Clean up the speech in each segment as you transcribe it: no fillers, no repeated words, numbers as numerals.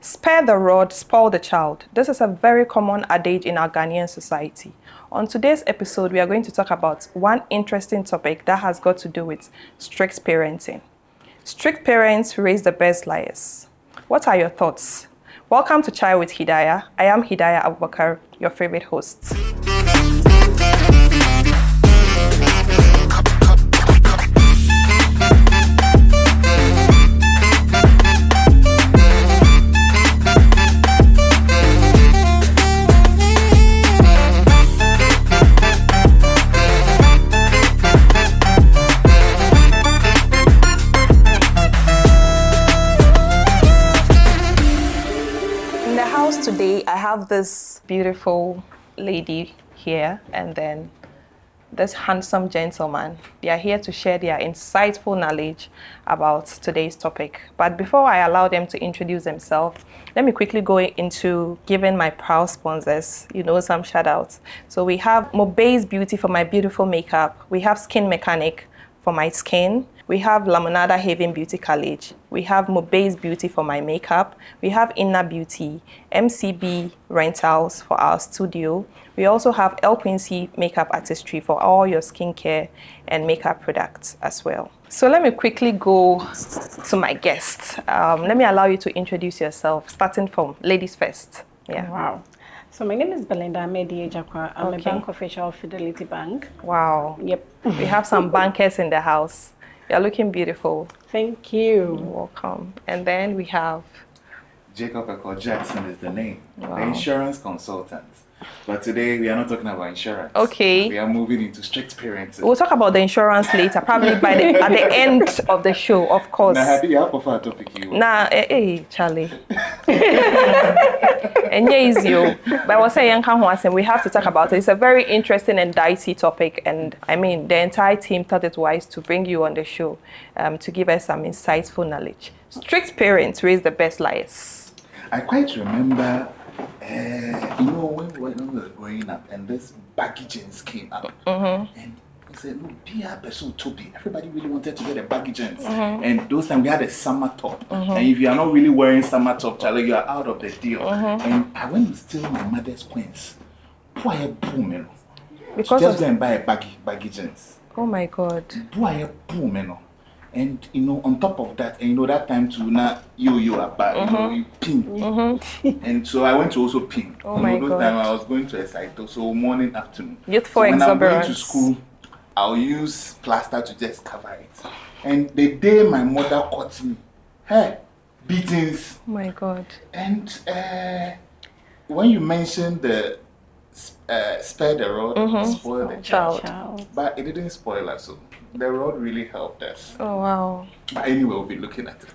Spare the rod, spoil the child. This is a very common adage in our Ghanaian society. On today's episode, we are going to talk about one interesting topic that has got to do with strict parenting. Strict parents raise the best liars. What are your thoughts? Welcome to Chai with Hidaya. I am Hidaya Abubakar, your favorite host. Today, I have this beautiful lady here and then this handsome gentleman. They are here to share their insightful knowledge about today's topic. But before I allow them to introduce themselves, let me quickly go into giving my proud sponsors, some shout outs. So we have Mobe's Beauty for my beautiful makeup. We have Skin Mechanic for my skin. We have Lamonada Haven Beauty College. We have Mobe's Beauty for my makeup. We have Inner Beauty, MCB Rentals for our studio. We also have El Quincy Makeup Artistry for all your skincare and makeup products as well. So let me quickly go to my guest. Let me allow you to introduce yourself, starting from ladies first. Yeah. Wow. So my name is Belinda Amedi Ejakwa. I'm a bank official of Fidelity Bank. Wow. Yep. We have some bankers in the house. You're looking beautiful. Thank you. You're welcome. And then we have Jacob Eko Jackson is the name. Wow. The insurance consultant. But today we are not talking about insurance. Okay. We are moving into strict parenting. We'll talk about the insurance later, probably at the end of the show, of course. Now, how do you prefer a topic you? Hey, Charlie. And yeah, is you. But I was saying, we have to talk about it. It's a very interesting and dicey topic, and I mean, the entire team thought it wise to bring you on the show to give us some insightful knowledge. Strict parents raise the best liars. I quite remember, when we were growing up, and this baggy jeans came up, and he said, "No, be a person to be." Everybody really wanted to get a baggy jeans, and those times we had a summer top, and if you are not really wearing summer top, Charlie, you are out of the deal. And I went to steal my mother's coins. Poor boom, because just go and buy a baggy jeans. Oh my God! Poor boom, and on top of that, and that time too, now you are bad, you pink, and so I went to also pink. Oh my God! Time I was going to a site, so morning, afternoon. Youthful exuberance. When I'm going to school, I'll use plaster to just cover it. And the day my mother caught me, beatings. Oh my God! And when you mentioned the spare the rod, spoil the child, but it didn't spoil us. So the rod really helped us. Oh wow! But anyway, we'll be looking at it.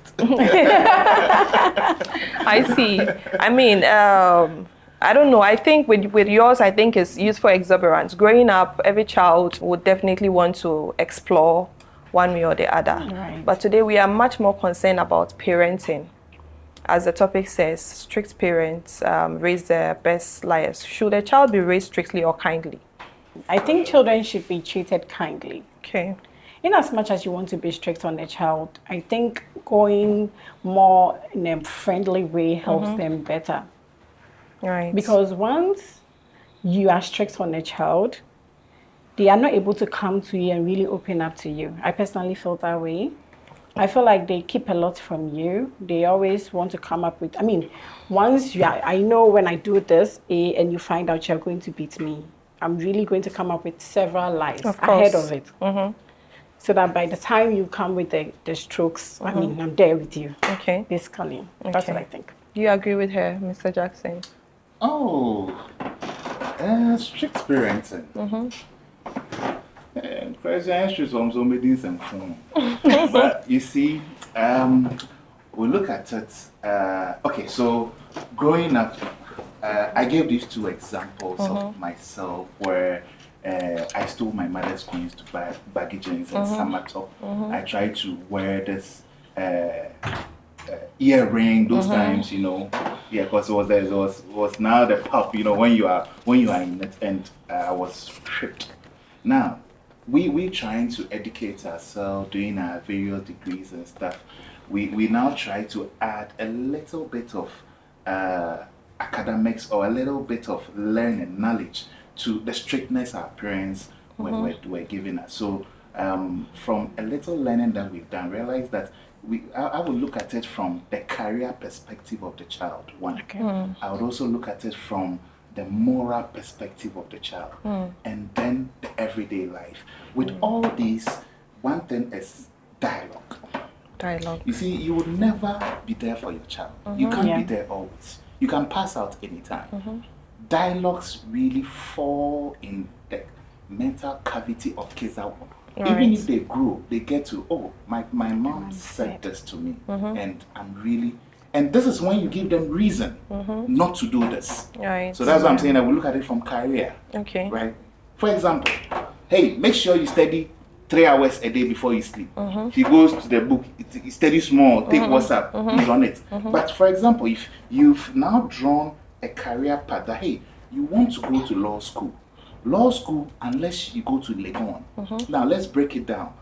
I see. I mean, I don't know. I think with yours, I think it's youthful exuberance. Growing up, every child would definitely want to explore one way or the other. Right. But today we are much more concerned about parenting. As the topic says, strict parents raise their best liars. Should a child be raised strictly or kindly? I think children should be treated kindly. Okay. In as much as you want to be strict on a child, I think going more in a friendly way helps them better. Right. Because once you are strict on a child, they are not able to come to you and really open up to you. I personally feel that way. I feel like they keep a lot from you. They always want to come up with, once I know when I do this, and you find out you're going to beat me, I'm really going to come up with several lies ahead of it. So that by the time you come with the strokes, I'm there with you. Okay. Basically, that's what I think. Do you agree with her, Mr. Jackson? Oh, strict parenting. Crazy issues on somebody's and phone. But you see, we look at it. Okay, so growing up, I gave these two examples of myself where I stole my mother's coins to buy baggy jeans and summer top. I tried to wear this earring those times, because it was now the pop, when you are in it, and I was stripped. Now, we trying to educate ourselves, doing our various degrees and stuff. We now try to add a little bit of academics or a little bit of learning, knowledge to the strictness our parents were giving us. So from a little learning that we've done, realize that I would look at it from the career perspective of the child, one. Okay. I would also look at it from the moral perspective of the child, and then the everyday life. With all these, one thing is dialogue. Dialogue. You see, you will never be there for your child. You can't be there always. You can pass out anytime. Dialogues really fall in the mental cavity of kids out. Even if they grow, they get to, oh, my mom said this to me, and I'm really, and this is when you give them reason not to do this. Right. So that's what I'm saying, that we look at it from career. Okay. Right? For example, hey, make sure you study 3 hours a day before you sleep. He goes to the book, he studies more, take WhatsApp, he's on it. But for example, if you've now drawn a career path that, hey, you want to go to law school, unless you go to Legon. Now let's break it down.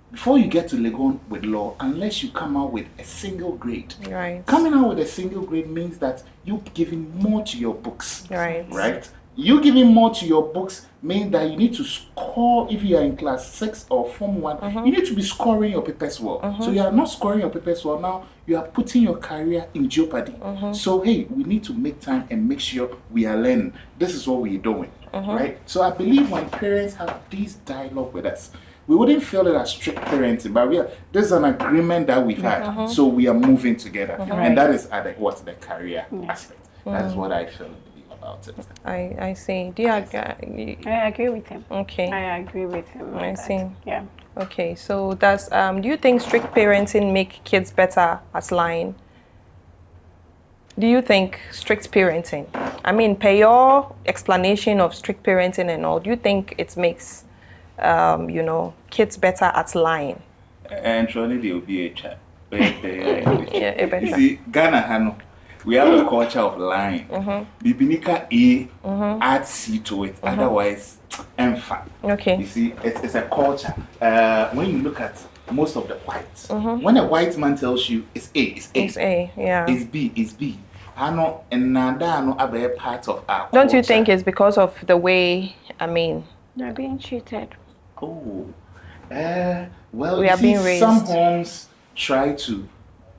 Before you get to Legon with law, unless you come out with a single grade. Right. Coming out with a single grade means that you're giving more to your books. Right. Right? You giving more to your books means that you need to score. If you are in class 6 or Form 1, you need to be scoring your papers well. So you are not scoring your papers well, now you are putting your career in jeopardy. So hey, we need to make time and make sure we are learning. This is what we're doing. Right? So I believe when parents have this dialogue with us, we wouldn't feel it as strict parenting, but this is an agreement that we've had. So we are moving together. And that is what's the career aspect. That is what I feel about it. I see. Do you agree? I agree with him. Okay. I agree with him. I see. Yeah. Okay. So do you think strict parenting make kids better at lying? Do you think strict parenting, I mean, per your explanation of strict parenting and all, do you think it makes, kids better at lying? And surely they will be a child. Yeah, you see, Ghana, we have a culture of lying. Bibinika add C to it, otherwise, empha. Okay. You see, it's a culture. When you look at most of the whites, when a white man tells you it's A, it's A. It's A, yeah. It's B, it's B. Part of our Don't you culture. think it's because of the way, I mean... They're being treated. Oh, We well, you are see, being raised. some homes try to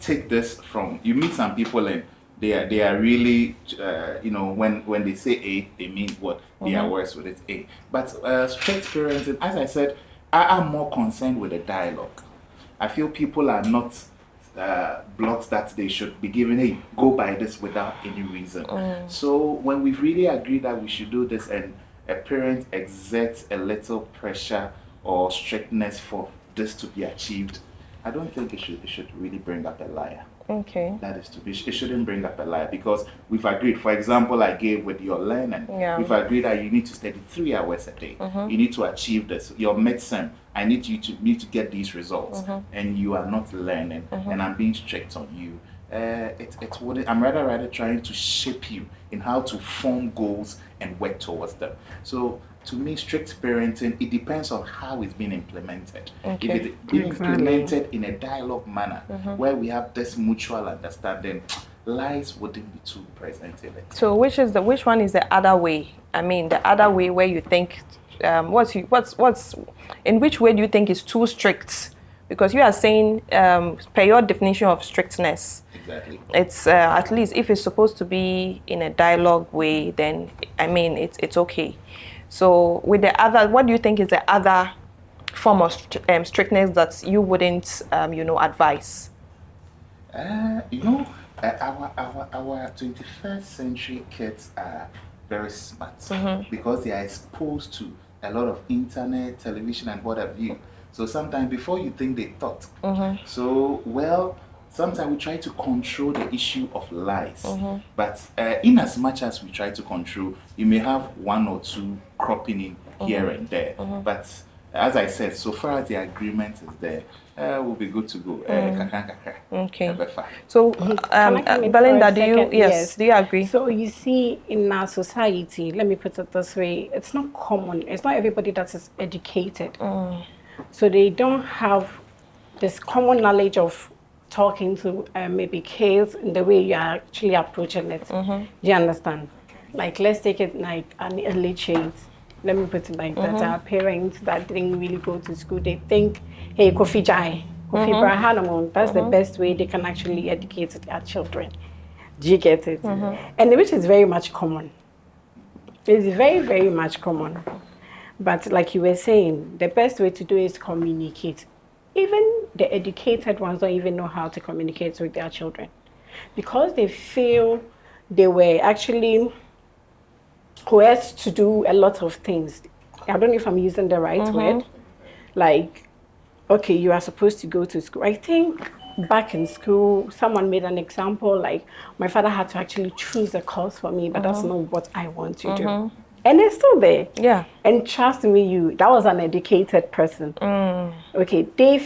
take this from, you meet some people and they are really, when they say A, they mean what? They are worse with it, A. But strict parenting, as I said, I am more concerned with the dialogue. I feel people are not blocks that they should be given, hey, go by this without any reason. So when we've really agreed that we should do this and a parent exerts a little pressure or strictness for this to be achieved, I don't think it should really bring up a liar. Okay. That is to be, it shouldn't bring up a liar because we've agreed. For example, I gave with your learning, we've agreed that you need to study 3 hours a day. You need to achieve this. Your medicine, I need you to get these results, and you are not learning, and I'm being strict on you. I'm rather trying to shape you in how to form goals and work towards them. So to me, strict parenting, it depends on how it's being implemented. Okay. If it's being implemented in a dialogue manner where we have this mutual understanding, lies wouldn't be too present in it. So which one is the other way? I mean, the other way where you think, in which way do you think is too strict? Because you are saying, per your definition of strictness, Exactly. it's at least if it's supposed to be in a dialogue way, then I mean it's okay. So with the other, what do you think is the other form of strictness that you wouldn't advise? Our 21st century kids are very smart because they are exposed to a lot of internet, television, and what have you. So sometimes before you think, they thought. So, well, sometimes we try to control the issue of lies. But in as much as we try to control, you may have 1 or 2 cropping in here and there. But as I said, so far as the agreement is there, we'll be good to go. Okay. So, Belinda, do you agree? So you see, in our society, let me put it this way, it's not common. It's not everybody that is educated. So they don't have this common knowledge of talking to maybe kids in the way you are actually approaching it. Do you understand? Like, let's take it like an illiterate. Let me put it like that. Our parents that didn't really go to school, they think, hey, Kofi Jai, Kofi Brahanamon, that's the best way they can actually educate their children. Do you get it? And which is very much common. It's very, very much common. But like you were saying, the best way to do is communicate. Even the educated ones don't even know how to communicate with their children because they feel they were actually coerced to do a lot of things. I don't know if I'm using the right word. Like, okay, you are supposed to go to school. I think back in school, someone made an example, like my father had to actually choose a course for me, but that's not what I want to do. And it's still there. Yeah. And trust me, that was an educated person. Okay, they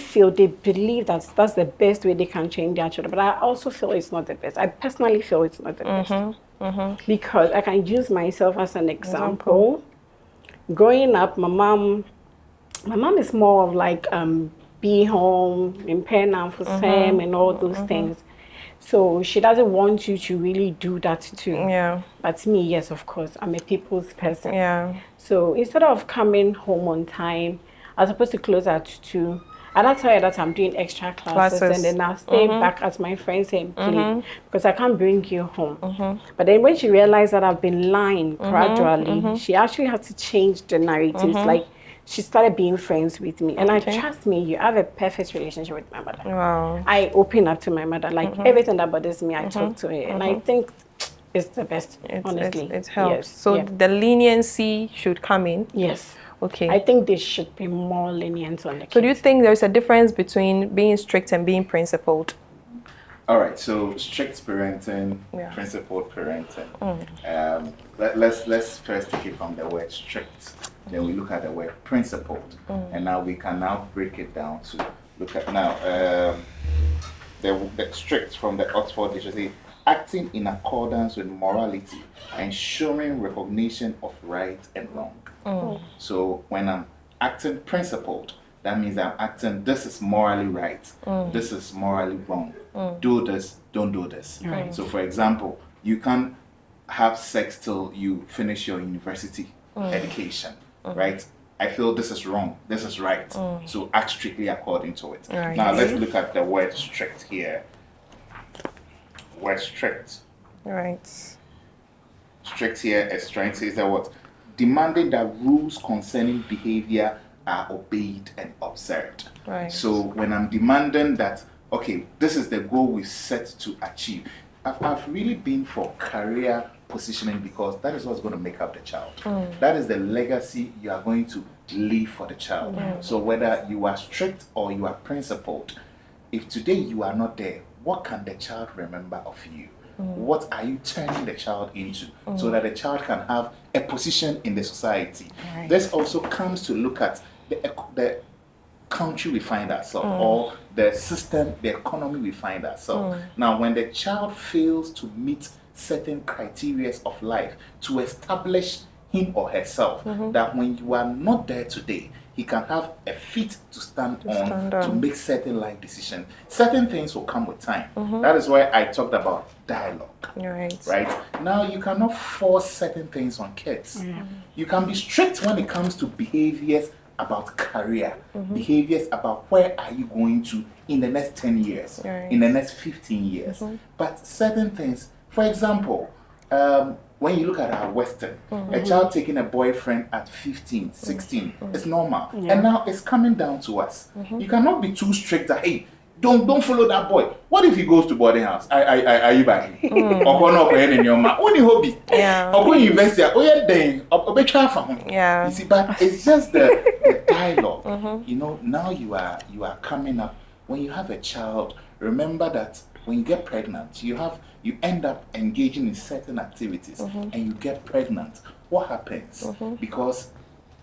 believe that that's the best way they can change their children. But I also feel it's not the best. I personally feel it's not the best. Because I can use myself as an example. Growing up, my mom is more of like be home, in pen for Sam and all those things. So she doesn't want you to really do that too. Yeah. But me, yes, of course, I'm a people's person. Yeah. So instead of coming home on time, I was supposed to close at 2. And I tell you that I'm doing extra classes. And then I'll stay back at my friend's and play because I can't bring you home. But then when she realized that I've been lying gradually, she actually had to change the narratives. Like, she started being friends with me. And I trust me, you have a perfect relationship with my mother. Wow. I open up to my mother. Like, everything that bothers me, I talk to her. And I think it's the best, honestly. It helps. Yes. So the leniency should come in. Yes. Okay. I think they should be more lenient on the kids. So do you think there's a difference between being strict and being principled? All right, so strict parenting, principled parenting. Let's first take it from the word strict. Then we look at the word principled, and now we can now break it down to look at the strict from the Oxford Dictionary, acting in accordance with morality and showing recognition of right and wrong. So when I'm acting principled, that means I'm acting, this is morally right, this is morally wrong. Do this, don't do this. Right. So for example, you can't have sex till you finish your university education, right? I feel this is wrong, this is right. So act strictly according to it. Right. Now let's look at the word strict here. Word strict. Right. Strict here is trying to say that what? Demanding that rules concerning behavior are obeyed and observed. Right. So when I'm demanding that, okay, this is the goal we set to achieve. I've really been for career positioning because that is what's going to make up the child. That is the legacy you are going to leave for the child. So whether you are strict or you are principled, if today you are not there, what can the child remember of you? What are you turning the child into so that the child can have a position in the society? Right. This also comes to look at the country we find ourselves or the system, the economy we find ourselves. Now, when the child fails to meet certain criteria of life to establish him or herself, that when you are not there today, he can have a feet to stand on to make certain life decisions. Certain things will come with time. That is why I talked about dialogue. Right? Now, you cannot force certain things on kids. You can be strict when it comes to behaviors about career, behaviors about where are you going to in the next 10 years, in the next 15 years. But certain things, for example, when you look at our Western, a child taking a boyfriend at 15, 16, it's normal. And now it's coming down to us. You cannot be too strict that, hey, don't follow that boy. What if he goes to boarding house? Are you by him? Or not in your mouth? Only hobby. Or go university. Oh yeah, then. Or be careful. You see, but it's just the dialogue. You know, now you are coming up. When you have a child, remember that when you get pregnant, you end up engaging in certain activities, and you get pregnant. What happens? Because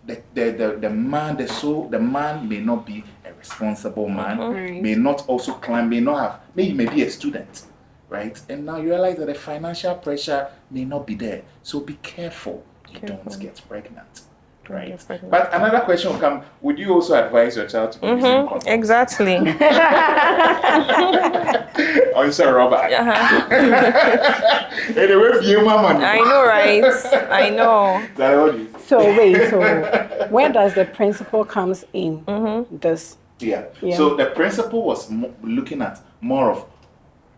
the man may not be a responsible man, may not also climb, may not have, maybe may be a student, right? And now you realize that the financial pressure may not be there. So be careful you don't get pregnant. Right. But another question will come, would you also advise your child to be using condoms? Exactly. Or is it Robert? Anyway, you mama. I know, right? I know. So wait, so where does the principle comes in this? Yeah. So the principle was looking at more of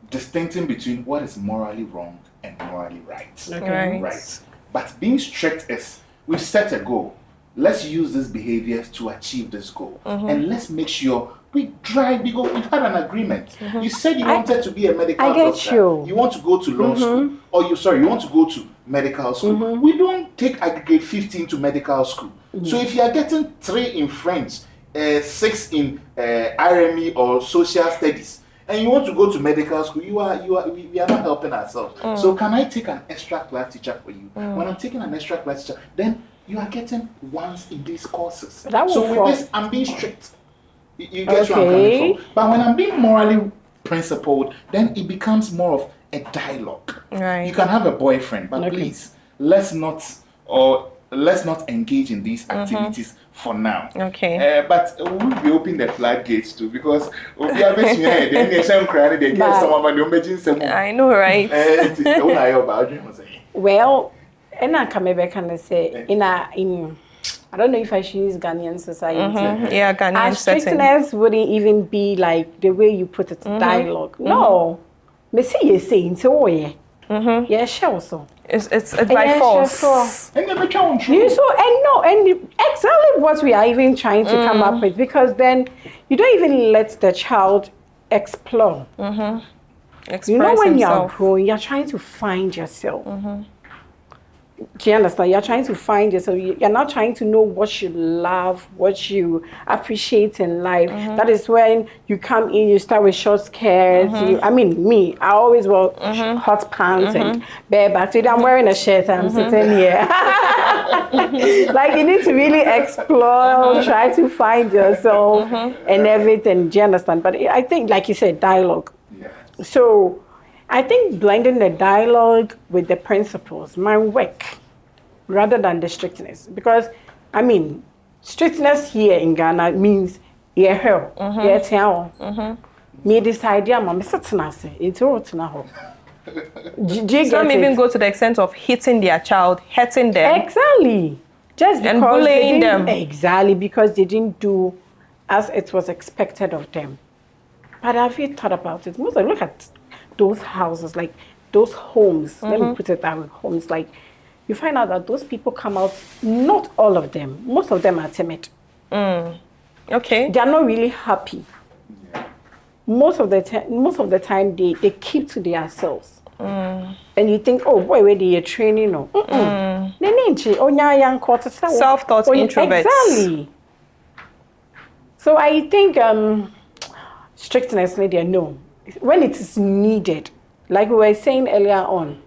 distincting between what is morally wrong and morally right. Okay. Right. But being strict is, we've set a goal. Let's use these behaviors to achieve this goal. And let's make sure we drive, we've had an agreement. You said you wanted to be a medical doctor. You want to go to law school. Or you want to go to medical school. We don't take aggregate 15 to medical school. So if you are getting 3 in French, 6 in RME or social studies, and you want to go to medical school, we are not helping ourselves. So can I take an extra class teacher for you? When I'm taking an extra class teacher, then you are getting once in these courses. So with this, I'm being strict. You get where I'm coming from. But when I'm being morally principled, then it becomes more of a dialogue. Right. You can have a boyfriend, but please, let's not engage in these activities for now. Okay. But we'll be opening the floodgates too, because we are basically I know, right? Well, and I can say in I don't know if I should use Ghanaian society. Yeah, Ghanaian strictness wouldn't even be like the way you put it, dialogue. No. Me see you saying so yeah. Yeah, sure so. It's by force. And exactly what we are even trying to come up with, because then you don't even let the child explore. Express you know, when himself. you're growing, you're trying to find yourself. Do you understand? You're trying to find yourself. You're not trying to know what you love, what you appreciate in life. That is when you come in, you start with short skirts. I always wear hot pants and bareback. Today I'm wearing a shirt and I'm sitting here. Like, you need to really explore, try to find yourself and everything. Do you understand? But I think, like you said, dialogue. So I think blending the dialogue with the principles might work rather than the strictness. Because, strictness here in Ghana means me decide, Some even go to the extent of hitting their child, hurting them. Exactly. Just because and bullying them. Exactly, because they didn't do as it was expected of them. But have you thought about it? Most look at those houses, like those homes, let me put it that way, homes, like you find out that those people come out, not all of them, most of them are timid. Okay. They are not really happy. Most of the time they keep to themselves. And you think, oh boy, where they are training, no. Self-taught introverts. Exactly. So I think strictness, no. When it is needed, like we were saying earlier on,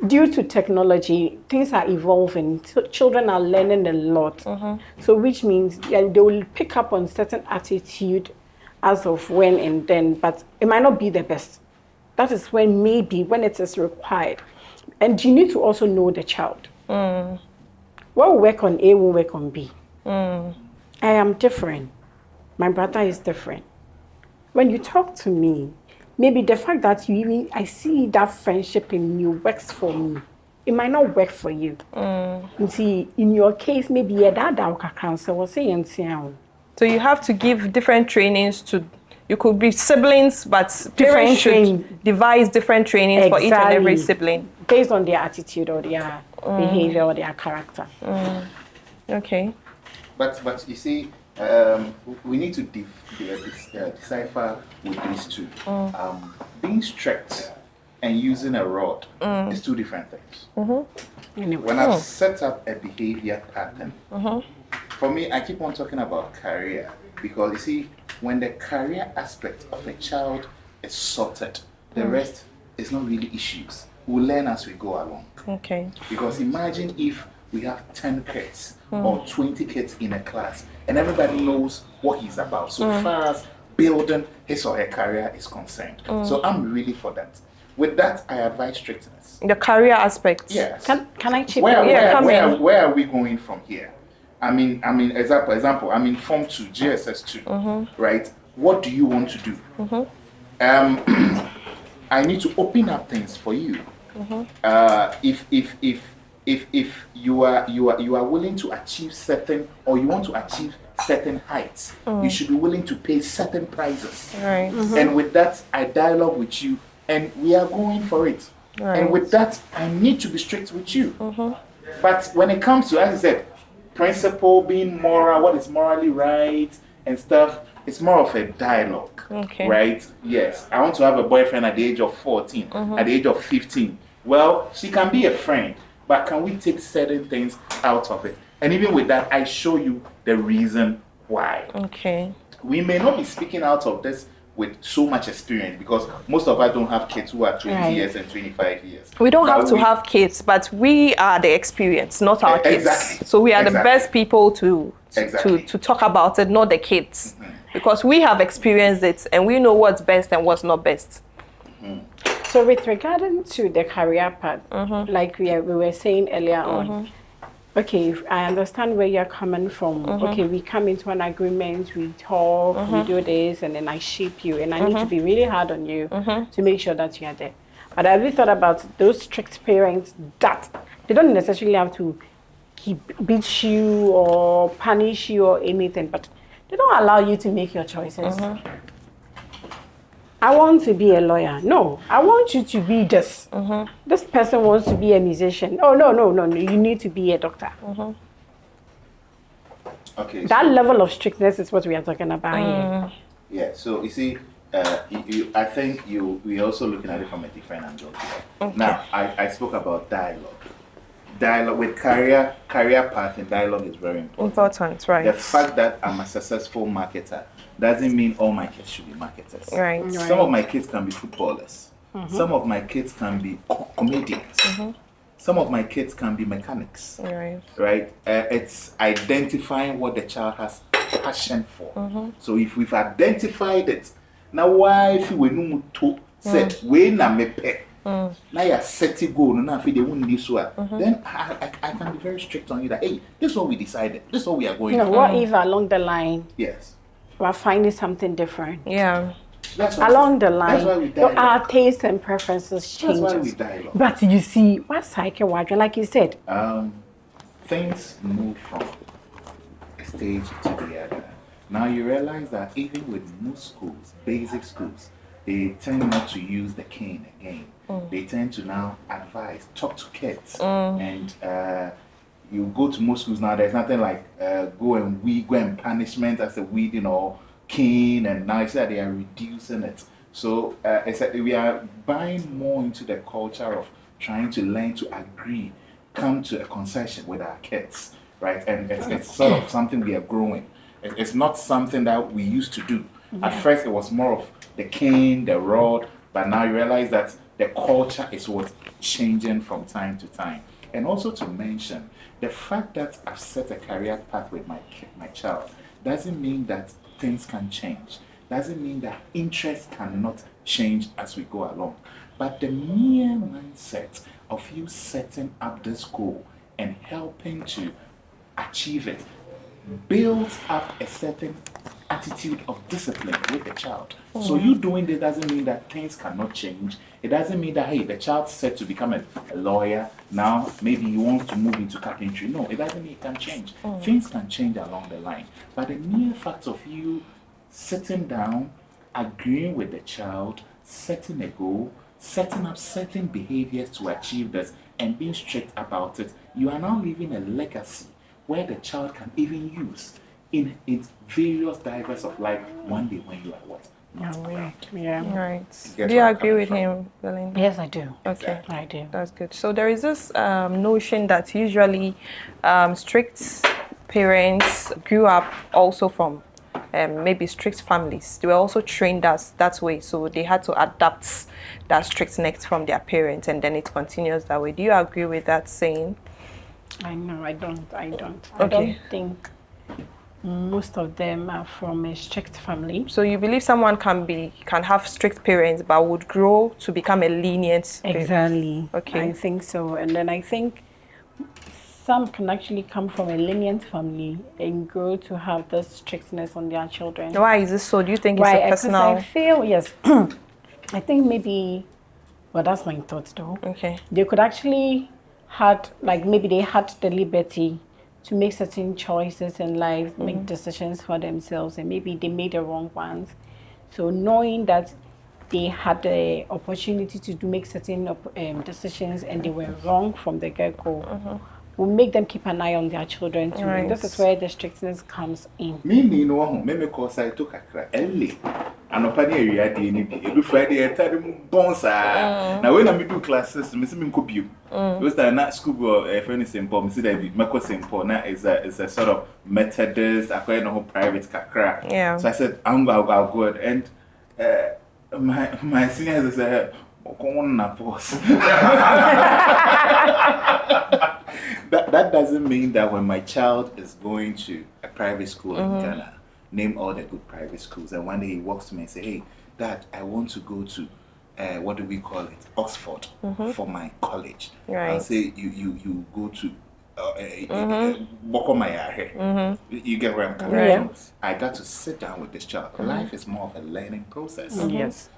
due to technology, things are evolving. So children are learning a lot. So which means they will pick up on certain attitude as of when and then, but it might not be the best. That is when maybe when it is required. And you need to also know the child. What will work on A will work on B. I am different. My brother is different. When you talk to me, maybe the fact that I see that friendship in you works for me. It might not work for you. You see, in your case, maybe your dad will say. So you have to give different trainings to. You could be siblings, but Different parents should devise different trainings for each and every sibling. Based on their attitude or their behavior or their character. Okay. But you see, we need to decipher with these two. Being strict and using a rod is two different things. When I've set up a behavior pattern, for me, I keep on talking about career, because you see, when the career aspect of a child is sorted, the rest is not really issues. We'll learn as we go along. Okay. Because imagine if we have 10 kids or 20 kids in a class and everybody knows what he's about so far as building his or her career is concerned. So I'm really for that. with that, I advise strictness. The career aspect. Yes. Can I chip Where, in? Yeah, where are we going from here? I mean, example, I'm in Form 2, GSS 2, right? What do you want to do? I need to open up things for you. If you are willing to achieve certain, or you want to achieve certain heights, you should be willing to pay certain prices. Right. And with that, I dialogue with you, and we are going for it. Right. And with that, I need to be strict with you. But when it comes to, as I said, principle, being moral, what is morally right and stuff, it's more of a dialogue. Okay. Right? Yes. I want to have a boyfriend at the age of 14, at the age of 15. Well, she can be a friend, but can we take certain things out of it? And even with that, I show you the reason why. Okay. We may not be speaking out of this with so much experience, because most of us don't have kids who are 20 years and 25 years. We don't have to have kids, but we are the experience, not our kids. Exactly. So we are the best people to talk about it, not the kids. Because we have experienced it and we know what's best and what's not best. So with regarding to the career part, like we were saying earlier on, okay, I understand where you're coming from. Okay, we come into an agreement, we talk, we do this, and then I shape you, and I need to be really hard on you to make sure that you are there. But have you thought about those strict parents that they don't necessarily have to beat you or punish you or anything, but they don't allow you to make your choices? I want to be a lawyer. No, I want you to be this. This person wants to be a musician. Oh, no. You need to be a doctor. Okay. That level of strictness is what we are talking about here. Yeah, so you see, I think we're also looking at it from a different angle. Now, I spoke about dialogue. Dialogue with career path and dialogue is very important. Right. The fact that I'm a successful marketer doesn't mean all my kids should be marketers. Right. Some of my kids can be footballers. Some of my kids can be comedians. Some of my kids can be mechanics. Right. It's identifying what the child has passion for. So if we've identified it, now why if we know to say we na mepe. Now you're setting goal, now if they won't this one, then I can be very strict on you that hey, this is what we decided, this is what we are going for. What if along the line, yes, we're finding something different? Yeah. Along the line, that's why we dialogue. Our tastes and preferences change. That's why we dialogue. But you see, what's cycle, like you said, things move from a stage to the other. Now you realize that even with most schools, basic schools, they tend not to use the cane again. They tend to now advise, talk to kids. And you go to most schools now, there's nothing like go and punishment as a weeding or cane. And now it's that they are reducing it. So it's that we are buying more into the culture of trying to learn to agree, come to a concession with our kids, right? And it's sort of something we are growing. It's not something that we used to do. At first, it was more of the cane, the rod, but now you realize that the culture is what's changing from time to time. And also to mention, the fact that I've set a career path with my child doesn't mean that things can change. Doesn't mean that interests cannot change as we go along. But the mere mindset of you setting up this goal and helping to achieve it builds up a certain attitude of discipline with the child. So you doing this doesn't mean that things cannot change. It doesn't mean that, hey, the child's set to become a lawyer. Now, maybe he wants to move into carpentry. No, it doesn't mean it can change. Things can change along the line. But the mere fact of you sitting down, agreeing with the child, setting a goal, setting up certain behaviors to achieve this, and being strict about it, you are now leaving a legacy where the child can even use in its various diverse of life one day when you are what? Right. Do you agree with him, Belinda? Yes, I do. Okay. I do. That's good. So there is this notion that usually strict parents grew up also from maybe strict families. They were also trained as that way, so they had to adapt that strictness from their parents, and then it continues that way. Do you agree with that saying? I know, I don't. I Okay. don't think Most of them are from a strict family. So you believe someone can have strict parents but would grow to become a lenient parent? Exactly. Okay. I think so. And then I think some can actually come from a lenient family and grow to have this strictness on their children. Why is this so? Do you think it's a Right, because personal? I feel, yes, I think maybe, well, that's my thoughts though. Okay. They could actually maybe they had the liberty to make certain choices in life, make decisions for themselves, and maybe they made the wrong ones. So knowing that they had the opportunity to make certain decisions and they were wrong from the get-go, will make them keep an eye on their children too. Right. And this is where the strictness comes in. Me no one me cause I took a early. And upon the area every Friday I tell them bonsa. Now when I do classes, me see me could be. Because that not school friend is St. Paul, me see that be Mako St. Paul now is a sort of Methodist, acquire no private kakra. Yeah. So I said I'll go and my seniors said come on na pause. That doesn't mean that when my child is going to a private school in Ghana, name all the good private schools, and one day he walks to me and say, "Hey, Dad, I want to go to what do we call it, Oxford, for my college." Right. I'll say, "You go to you get where I'm coming from. I got to sit down with this child. Life is more of a learning process. Yes.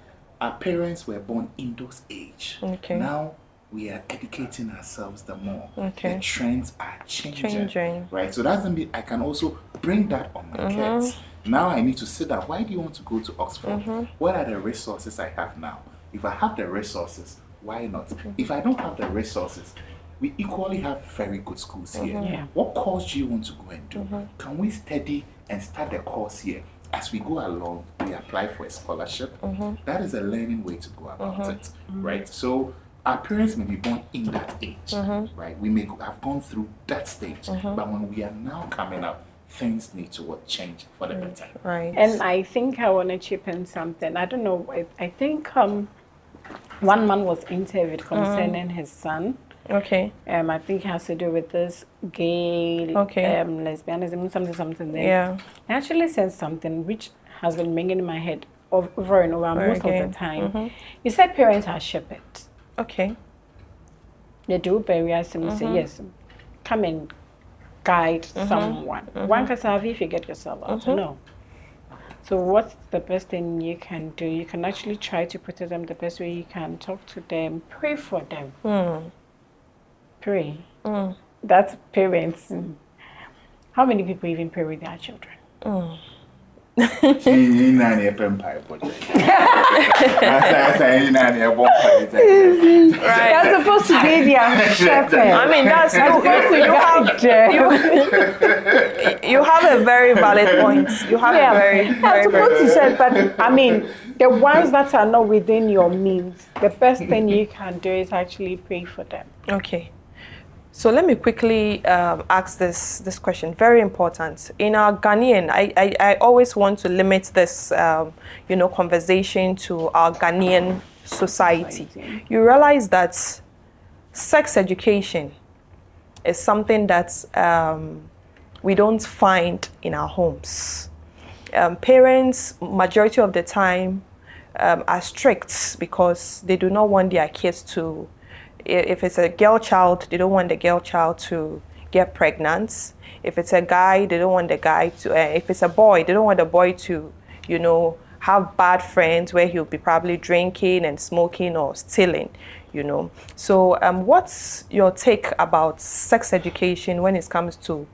Our parents were born in those age. Okay. Now we are educating ourselves the more. Okay. The trends are changing. Right? So that's mean I can also bring that on my kids. Now I need to sit down. Why do you want to go to Oxford? What are the resources I have now? If I have the resources, why not? If I don't have the resources, we equally have very good schools here. Yeah. What course do you want to go and do? Can we study and start the course here? As we go along, we apply for a scholarship. That is a learning way to go about it, right? So our parents may be born in that age, right? We may have gone through that stage, but when we are now coming up, things need to change for the better. Right. And I think I want to chip in something. I don't know. I think one man was interviewed concerning his son. Okay. I think it has to do with this gay, lesbianism, something there. Yeah. I actually said something which has been ringing in my head over and over most of the time. You said parents are shepherds. Okay. They do bury us and say, yes, come and guide someone. One can say, if you get yourself out. No. So what's the best thing you can do? You can actually try to protect them the best way you can. Talk to them. Pray for them. Pray. That's parents. How many people even pray with their children? That's supposed to be their shepherd. I mean, that's supposed to you have a very valid point. You have a very supposed to say, but I mean, the ones that are not within your means, the best thing you can do is actually pray for them. Okay. So let me quickly ask this question. Very important. In our Ghanaian, I always want to limit this, conversation to our Ghanaian society. You realize that sex education is something that we don't find in our homes. Parents, majority of the time, are strict because they do not want their kids to. If it's a girl child, they don't want the girl child to get pregnant. If it's a guy, they don't want the guy to. If it's a boy, they don't want the boy to, have bad friends where he'll be probably drinking and smoking or stealing, So what's your take about sex education when it comes to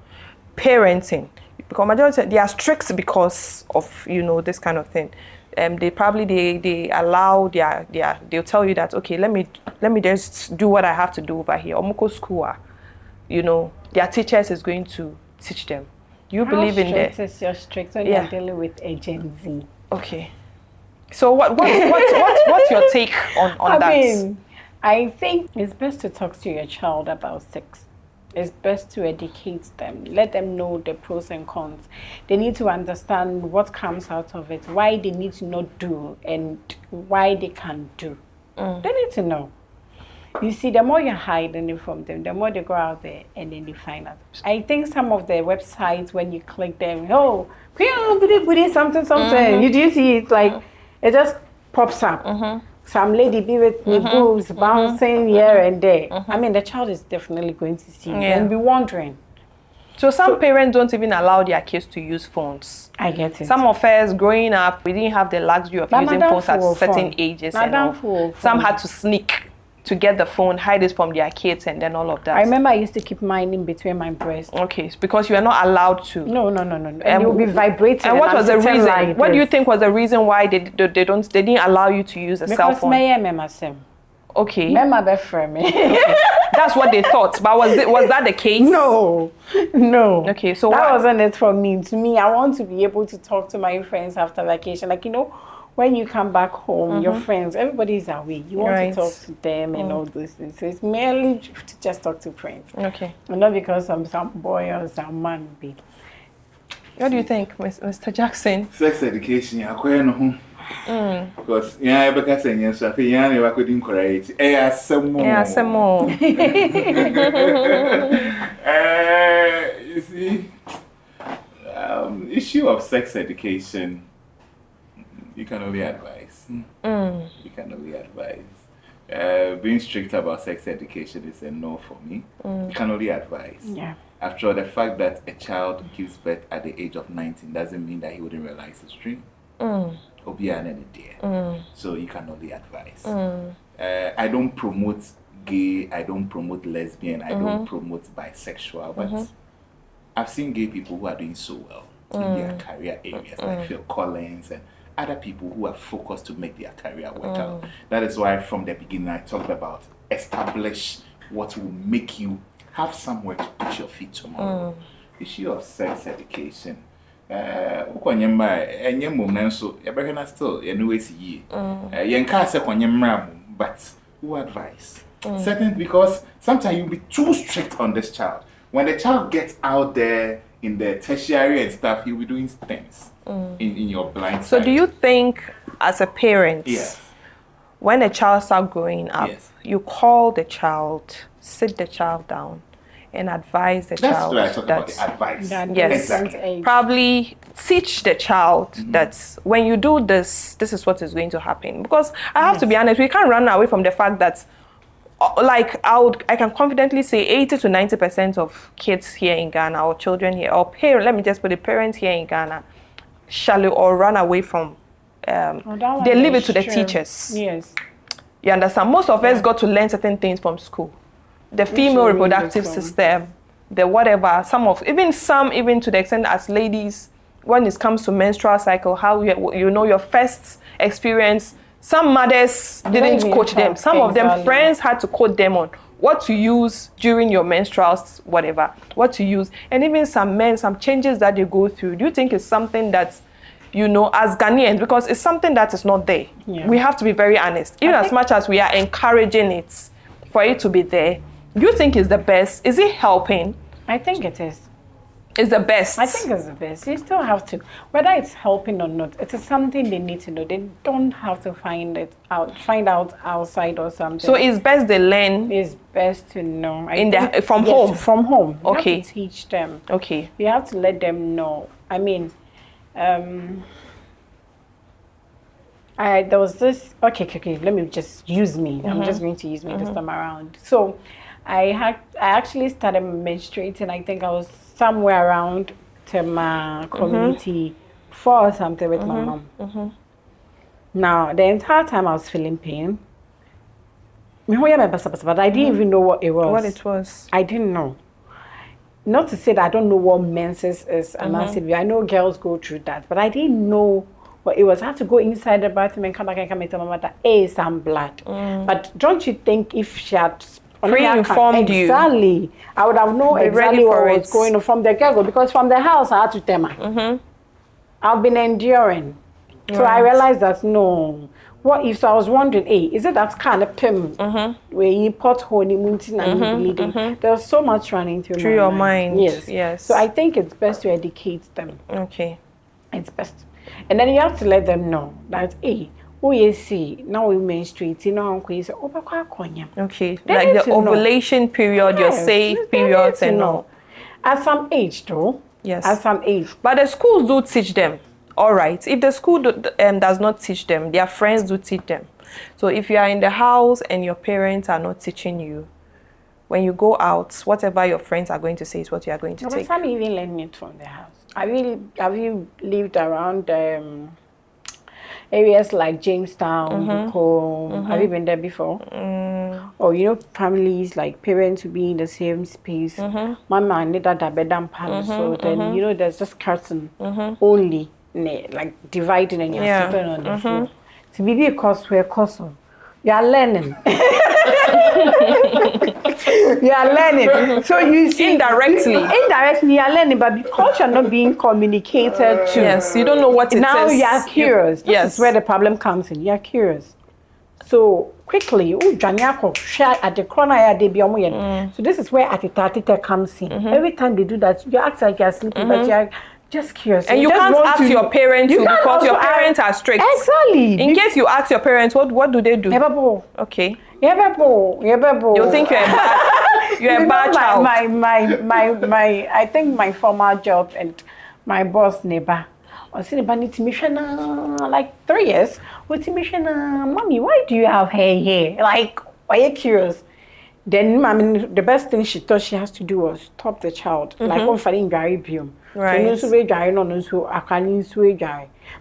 parenting? Because majority they are strict because of this kind of thing. They probably they allow they'll tell you that, okay, let me just do what I have to do over here. Omoko school, their teachers is going to teach them. Do you believe in that? How strict is your strict when you're dealing with a Gen Z? Okay. So what's your take on that? I mean, I think it's best to talk to your child about sex. It's best to educate them. Let them know the pros and cons. They need to understand what comes out of it, why they need to not do, and why they can do. They need to know. You see, the more you're hiding it from them, the more they go out there and then they find out. I think some of the websites, when you click them, oh, something. You do see it like it just pops up. Some lady be with boobs bouncing here and there. I mean, the child is definitely going to see and be wondering. So some parents don't even allow their kids to use phones. I get it. Some of us growing up, we didn't have the luxury of using phones at certain ages. And all. Some had to sneak to get the phone, hide it from their kids, and then all of that. I remember I used to keep mine in between my breasts. Okay, because you are not allowed to. No. And it will be vibrating. And what was the reason? Like what do you think was the reason why they didn't allow you to use a cell phone? Okay. That's what they thought. But was that the case? No. Okay, so that wasn't it for me. To me, I want to be able to talk to my friends after vacation. Like, when you come back home, your friends, everybody's away. You want to talk to them and all those things. So it's merely to just talk to friends. Okay. And not because I'm some boy or some man. What do you think, Mr. Jackson? Sex education, because because yes, I feel I couldn't correct. Some more. You see, issue of sex education, you can only advise. You can only advise. Being strict about sex education is a no for me. You can only advise. Yeah. After all, the fact that a child gives birth at the age of 19 doesn't mean that he wouldn't realize his dream. So you can only advise. I don't promote gay, I don't promote lesbian, I don't promote bisexual, but I've seen gay people who are doing so well in their career areas, like Phil Collins and other people who are focused to make their career work out. That is why from the beginning I talked about establish what will make you have somewhere to put your feet tomorrow. Issue of sex education. But who advise? Certain, because sometimes you'll be too strict on this child. When the child gets out there in the tertiary and stuff, he'll be doing things in your blind side. So do you think as a parent, when a child starts growing up, you call the child, sit the child down, and advise the child. That's what I talk about, the advice. Yes, exactly. Probably teach the child that when you do this, this is what is going to happen. Because I have to be honest, we can't run away from the fact that, like, I can confidently say 80 to 90% of kids here in Ghana, or children here, or parents, let me just put the parents here in Ghana, shallow or run away from, they leave it to the teachers. Yes. You understand? Most of us got to learn certain things from school. The female reproductive system, the whatever, even to the extent as ladies, when it comes to menstrual cycle, how you know your first experience, some mothers didn't coach them. Some of them, friends had to coach them on what to use during your menstrual, whatever, what to use. And even some men, some changes that they go through. Do you think it's something that, as Ghanaians, because it's something that is not there. Yeah. We have to be very honest. Even as much as we are encouraging it, for it to be there, do you think it's the best? Is it helping? I think it is. It's the best. I think it's the best. You still have to, whether it's helping or not, it is something they need to know. They don't have to find out outside or something. So it's best they learn. It's best to know. From home. From home. Okay. You have to teach them. Okay. You have to let them know. I mean, there was this. Okay. Let me just use me. I'm just going to use me this time around. So, I actually started menstruating. I think I was somewhere around Tema community 4 or something with my mom. Now, the entire time I was feeling pain. But I didn't even know what it was. What it was. I didn't know. Not to say that I don't know what menses is. And I know girls go through that. But I didn't know what it was. I had to go inside the bathroom and come back and tell my mother, some blood. But don't you think if she had pre-informed you, exactly, I would have known exactly what was going on from the get-go, because from the house I had to tell her. I've been enduring. So I realized that no. What if I was wondering, is it that kind of pim where you put honey mountain and you bleeding? There's so much running through your mind. Yes. So I think it's best to educate them. Okay. It's best. And then you have to let them know that oh yes, see, now we menstruate, you know, quiz, okay, like the ovulation period, your safe periods and all. At some age, though. Yes. At some age. But the schools do teach them. All right. If the school does not teach them, their friends do teach them. So if you are in the house and your parents are not teaching you, when you go out, whatever your friends are going to say is what you are going to take. But some even learn it from the house. Have you lived around areas like Jamestown, Bukom? Have you been there before? Or you know, families like parents will be in the same space. Mama need that bedam palace. So then you know there's just curtain only, like dividing and you're sleeping on the floor. To be a course where course you are learning. You are learning. So you see indirectly you are learning, but because you're not being communicated to. Yes, you don't know what it now is. You are curious. This is where the problem comes in. You are curious. So quickly, so this is where atita comes in. Every time they do that, you act like you're sleeping, but you're just curious. And you can't ask your parents because your parents are strict. Exactly. In case you ask your parents, what do they do? Okay. You'll think you're a bad child. I think my former job and my boss neighbor was in like 3 years. Mommy, why do you have hair here? Like, why are you curious? Then, I mean, the best thing she thought she has to do was stop the child. Like, right.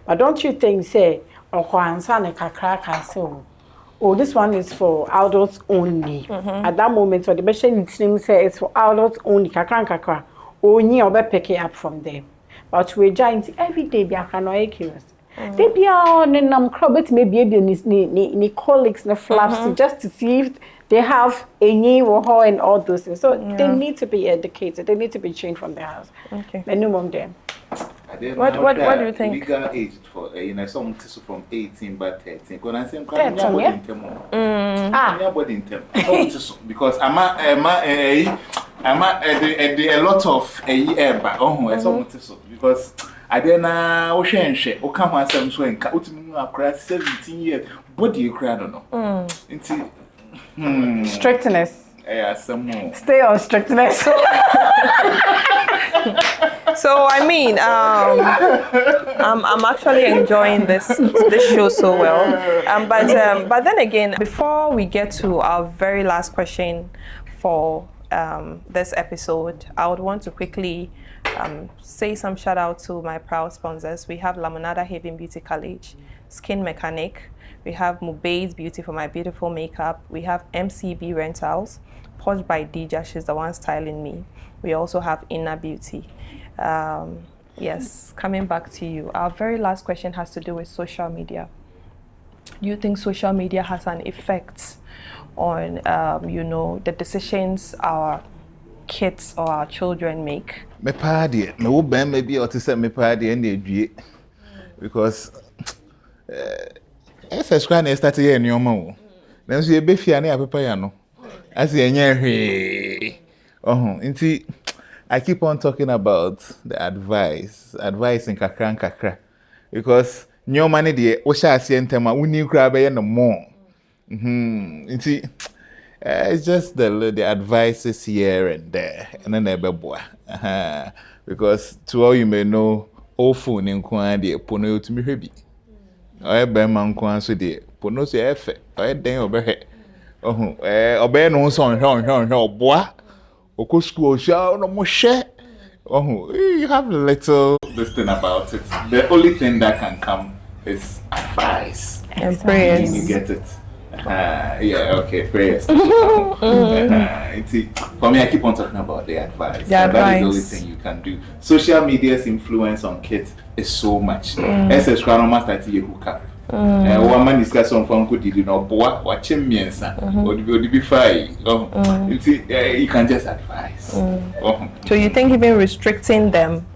But don't you think, say, oh, this one is for adults only. At that moment, so the best thing say it's for adults only. Oh, you will pick it up from there. But we're giant every day. Be curious. They be on and crowd, maybe any colleagues, the flaps, just to see if they have a new or and all those things. So they need to be educated. They need to be trained from their house. Okay. The new mom then. What do you think? Legal age for some from 18 but 13. Because I say because I'm a lot of because I then share. Come some so and 17 years. Body you cry don't know. Strictness. Yeah, some more. Stay on strictness. So I mean, I'm actually enjoying this show so well. But then again, before we get to our very last question for this episode, I would want to quickly say some shout out to my proud sponsors. We have Lamonada Haven Beauty College, Skin Mechanic. We have Mubay's Beauty for my beautiful makeup. We have MCB Rentals, Posh by Dija, she's the one styling me. We also have Inner Beauty. Yes, coming back to you. Our very last question has to do with social media. Do you think social media has an effect on, the decisions our kids or our children make? Me party, me wo ben maybe or to say me party and dey because first cry na start here nyoma wo. Na so ye be fia na apepa ya no. As ye nya hwe. Nti I keep on talking about the advice in kakra because nyoma ne de wo sha ase ntema uni kura be ye no more. Nti it's just the advices here and there, and then because to all you may know, all phone in Kwandi, Pono to me heavy. I bear man Kwan so dear, Pono say effect, I then obey. Obey no son, boy, or school shall no more share. You have a little this thing about it. The only thing that can come is advice And prayers. You get it. Prayers. For me, I keep on talking about the advice. That is the only thing you can do. Social media's influence on kids is so much. SS Crown start to hook up. One man discuss on phone could you know, watch him, or be fine. You can just advise. So you think even restricting them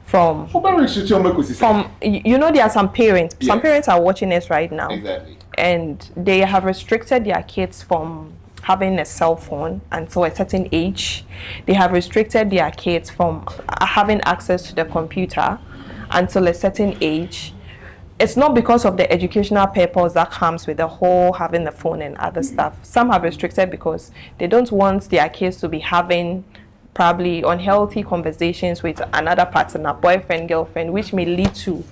from there are some parents. Yes. Some parents are watching us right now. Exactly. And they have restricted their kids from having a cell phone until a certain age. They have restricted their kids from having access to the computer until a certain age. it's not because of the educational purpose that comes with the whole having the phone and other stuff. Some have restricted because they don't want their kids to be having probably unhealthy conversations with another partner, boyfriend, girlfriend, which may lead to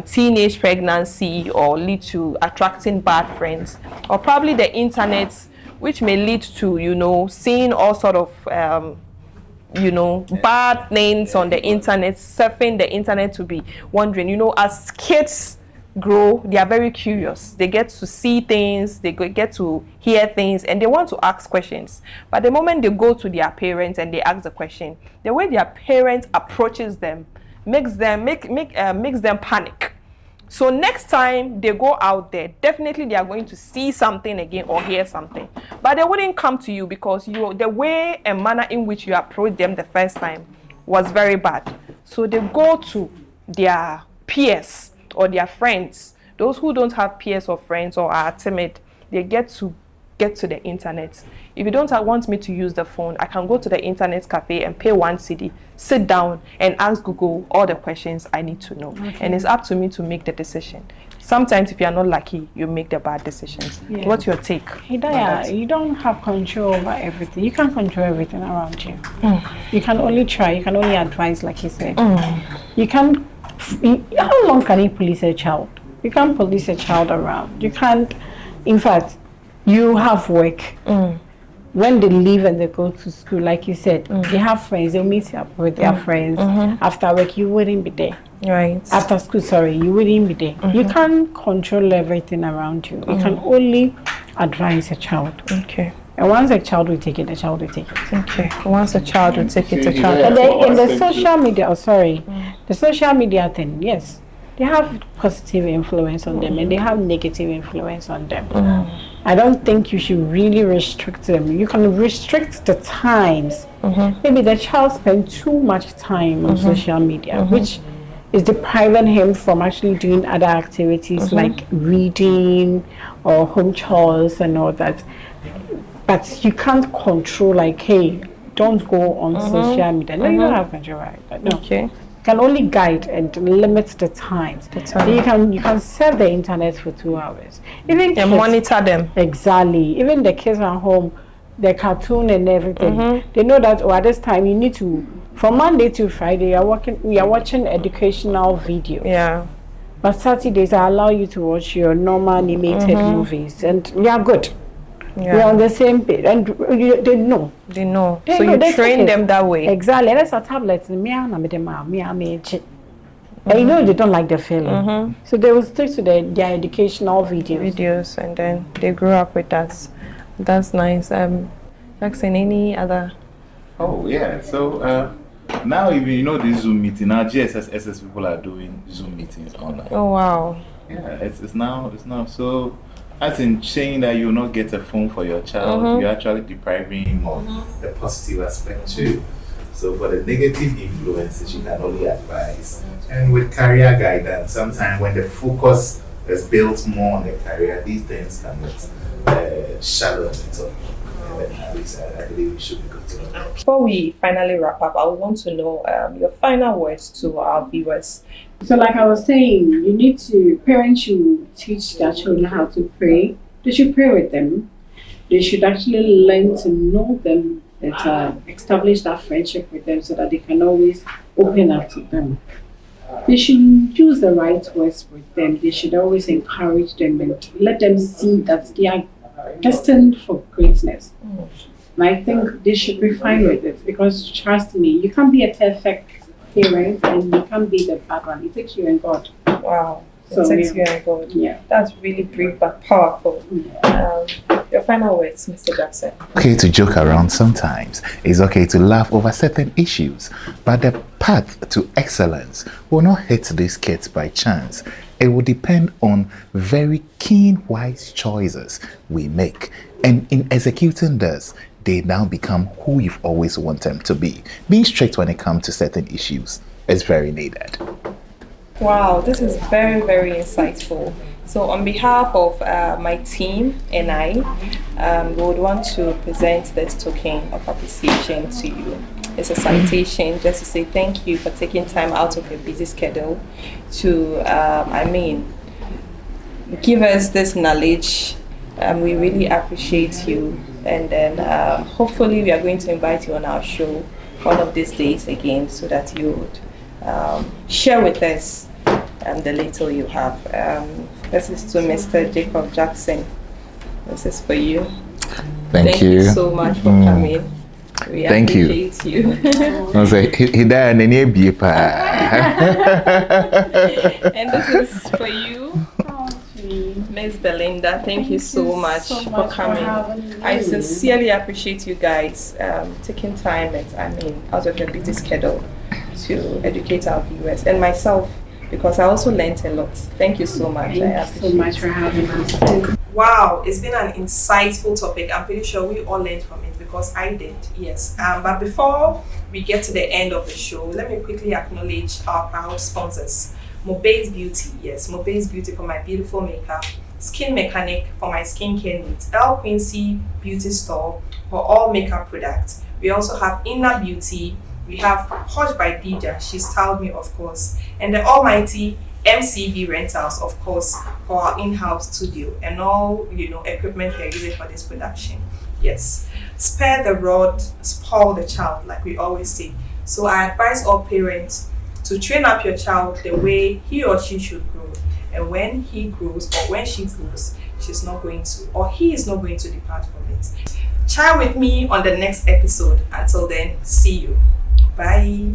teenage pregnancy or lead to attracting bad friends, or probably the internet, which may lead to, you know, seeing all sort of you know, bad things on the internet, surfing the internet to be wondering, you know, as kids grow, they are very curious. They get to see things, they get to hear things, and they want to ask questions. But the moment they go to their parents and they ask the question, the way their parents approaches them makes them panic. So next time they go out there, definitely they are going to see something again or hear something. But they wouldn't come to you because the way and manner in which you approached them the first time was very bad. So they go to their peers or their friends. Those who don't have peers or friends or are timid, they get to the internet. If you don't want me to use the phone, I can go to the internet cafe and pay 1 cedi, sit down and ask Google all the questions I need to know. Okay. And it's up to me to make the decision. Sometimes if you are not lucky, you make the bad decisions. Yeah. What's your take? Hidaya, you don't have control over everything. You can't control everything around you. You can only try, you can only advise, like you said. You can't. How long can you police a child? You can't police a child around. You can't. In fact, you have work. When they leave and they go to school, like you said, they have friends. They'll meet up with their friends. After work, you wouldn't be there. Right. After school, sorry, you wouldn't be there. You can't control everything around you. You can only advise a child. Okay. And once a child will take it, the child will take it. Okay. Once a child will take it, the child. And then in the social media, the social media thing, yes, they have positive influence on them and they have negative influence on them. I don't think you should really restrict them. You can restrict the times. Maybe the child spends too much time on social media, which is depriving him from actually doing other activities like reading or home chores and all that. But you can't control, like, hey, don't go on social media. No, you don't have control, right? No. Okay. You can only guide and limit the times. You can set the internet for 2 hours. Even kids, monitor them. Exactly. Even the kids at home, the cartoon and everything, they know that at this time you need to, from Monday to Friday, we are watching educational videos. Yeah. But Saturdays I allow you to watch your normal animated movies, and we are good. Yeah. We're on the same page, and they know. They know. So you train them that way. Exactly. That's a tablet. And you know they don't like the feeling. So they will stick to their educational videos. And then they grow up with that. That's nice. Jackson, any other? Oh yeah. So now even you know this Zoom meeting. Now GSS people are doing Zoom meetings online. Oh wow. Yeah, it's now so. As in saying that you will not get a phone for your child, you're actually depriving him of the positive aspect too. So for the negative influences, you can only advise. And with career guidance, sometimes when the focus is built more on the career, these things can get shallow and so. I believe we should be good to know. Before we finally wrap up, I want to know your final words to our viewers. So like I was saying, parents should teach their children how to pray. They should pray with them. They should actually learn to know them better, establish that friendship with them so that they can always open up to them. They should use the right words with them. They should always encourage them and let them see that they are destined for greatness. And I think they should be fine with it, because trust me, you can't be a perfect parent and you can't be the bad one. It takes you and God. Wow. It takes you and God. Yeah. That's really brief but powerful. Yeah. Your final words, Mr. Jackson. Okay to joke around sometimes. It's okay to laugh over certain issues, but the path to excellence will not hit these kids by chance. It will depend on very keen, wise choices we make. And in executing this, they now become who you've always wanted them to be. Being strict when it comes to certain issues is very needed. Wow, this is very, very insightful. So on behalf of my team and I, we would want to present this token of appreciation to you. It's a citation just to say thank you for taking time out of your busy schedule to, give us this knowledge. We really appreciate you. And then hopefully we are going to invite you on our show one of these days again so that you would share with us the little you have. This is to Mr. Jacob Jackson. This is for you. Thank you. Thank you so much for coming. We Thank you. appreciate you. I say Hidaya nene biepa. And this is for you, Miss Belinda. Thank you so much for coming. I sincerely appreciate you guys taking time and out of your busy schedule to educate our viewers and myself, because I also learned a lot. Thank you so much. Thank you so much for having us. Wow, it's been an insightful topic. I'm pretty sure we all learned from it because I did, yes. But before we get to the end of the show, let me quickly acknowledge our proud sponsors. Mobe's Beauty, yes, Mobe's Beauty for my beautiful makeup, Skin Mechanic for my skincare needs, El Quincy Beauty Store for all makeup products. We also have Inner Beauty, we have Hodge by Dija, she styled me of course, and the almighty MCB Rentals, of course, for our in-house studio and all equipment we're using for this production. Yes, spare the rod, spoil the child, like we always say. So I advise all parents to train up your child the way he or she should grow. And when he grows or when she grows, she's not going to, or he is not going to depart from it. Chat with me on the next episode. Until then, see you. Bye.